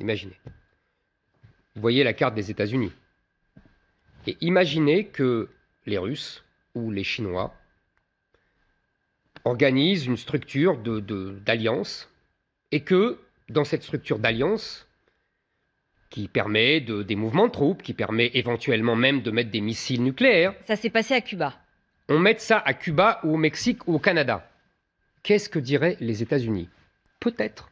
Imaginez. Vous voyez la carte des États-Unis. Et imaginez que les Russes ou les Chinois organisent une structure d'alliance et que dans cette structure d'alliance, qui permet des mouvements de troupes, qui permet éventuellement même de mettre des missiles nucléaires. Ça s'est passé à Cuba. On met ça à Cuba ou au Mexique ou au Canada. Qu'est-ce que diraient les États-Unis? Peut-être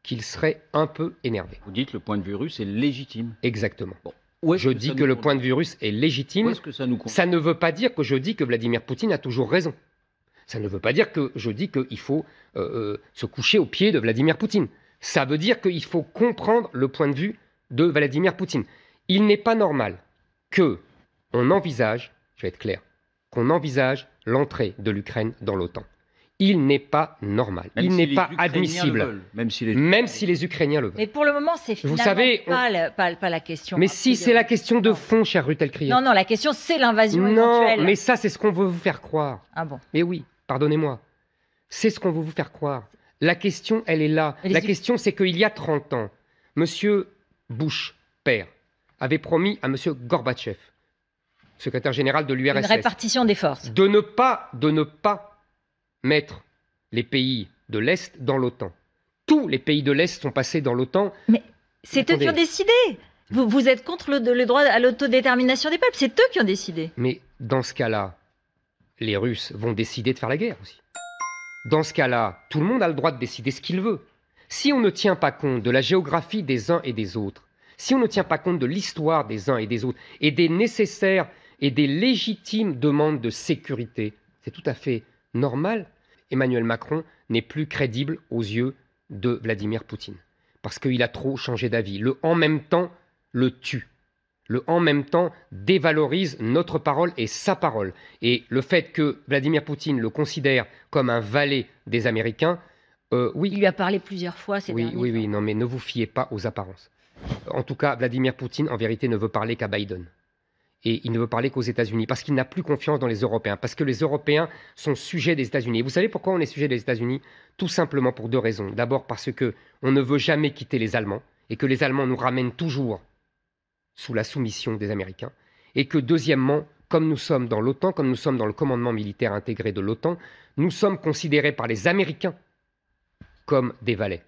qu'ils seraient un peu énervés. Vous dites que le point de vue russe est légitime. Exactement. Bon. Je dis que le point de vue russe est légitime. Où est-ce que ça nous compte? Ça ne veut pas dire que je dis que Vladimir Poutine a toujours raison. Ça ne veut pas dire que je dis qu'il faut se coucher aux pieds de Vladimir Poutine. Ça veut dire qu'il faut comprendre le point de vue de Vladimir Poutine. Il n'est pas normal qu'on envisage, je vais être clair, qu'on envisage l'entrée de l'Ukraine dans l'OTAN. Il n'est pas normal, il n'est pas admissible, même si les Ukrainiens le veulent. Mais pour le moment, c'est finalement pas la question. Mais si, c'est la question de fond, cher Ruth Elkrier. Non, la question, c'est l'invasion éventuelle. Non, mais ça, c'est ce qu'on veut vous faire croire. Ah bon? Mais oui, pardonnez-moi. C'est ce qu'on veut vous faire croire. La question, elle est là. La question, c'est qu'il y a 30 ans, Monsieur Bush, père, avait promis à M. Gorbatchev, secrétaire général de l'URSS, une répartition des forces, de ne pas mettre les pays de l'Est dans l'OTAN. Tous les pays de l'Est sont passés dans l'OTAN. Mais c'est eux qui ont décidé. Vous êtes contre le droit à l'autodétermination des peuples. C'est eux qui ont décidé. Mais dans ce cas-là, les Russes vont décider de faire la guerre aussi. Dans ce cas-là, tout le monde a le droit de décider ce qu'il veut. Si on ne tient pas compte de la géographie des uns et des autres, si on ne tient pas compte de l'histoire des uns et des autres, et des nécessaires et des légitimes demandes de sécurité, c'est tout à fait normal. Emmanuel Macron n'est plus crédible aux yeux de Vladimir Poutine, parce qu'il a trop changé d'avis. Le « en même temps » le tue. Le « en même temps » dévalorise notre parole et sa parole. Et le fait que Vladimir Poutine le considère comme un valet des Américains, oui. Il lui a parlé plusieurs fois ces derniers temps. Oui, non, mais ne vous fiez pas aux apparences. En tout cas, Vladimir Poutine, en vérité, ne veut parler qu'à Biden. Et il ne veut parler qu'aux États-Unis, parce qu'il n'a plus confiance dans les Européens, parce que les Européens sont sujets des États-Unis. Et vous savez pourquoi on est sujet des États-Unis? Tout simplement pour deux raisons. D'abord parce qu'on ne veut jamais quitter les Allemands, et que les Allemands nous ramènent toujours sous la soumission des Américains. Et que deuxièmement, comme nous sommes dans l'OTAN, comme nous sommes dans le commandement militaire intégré de l'OTAN, nous sommes considérés par les Américains comme des valets.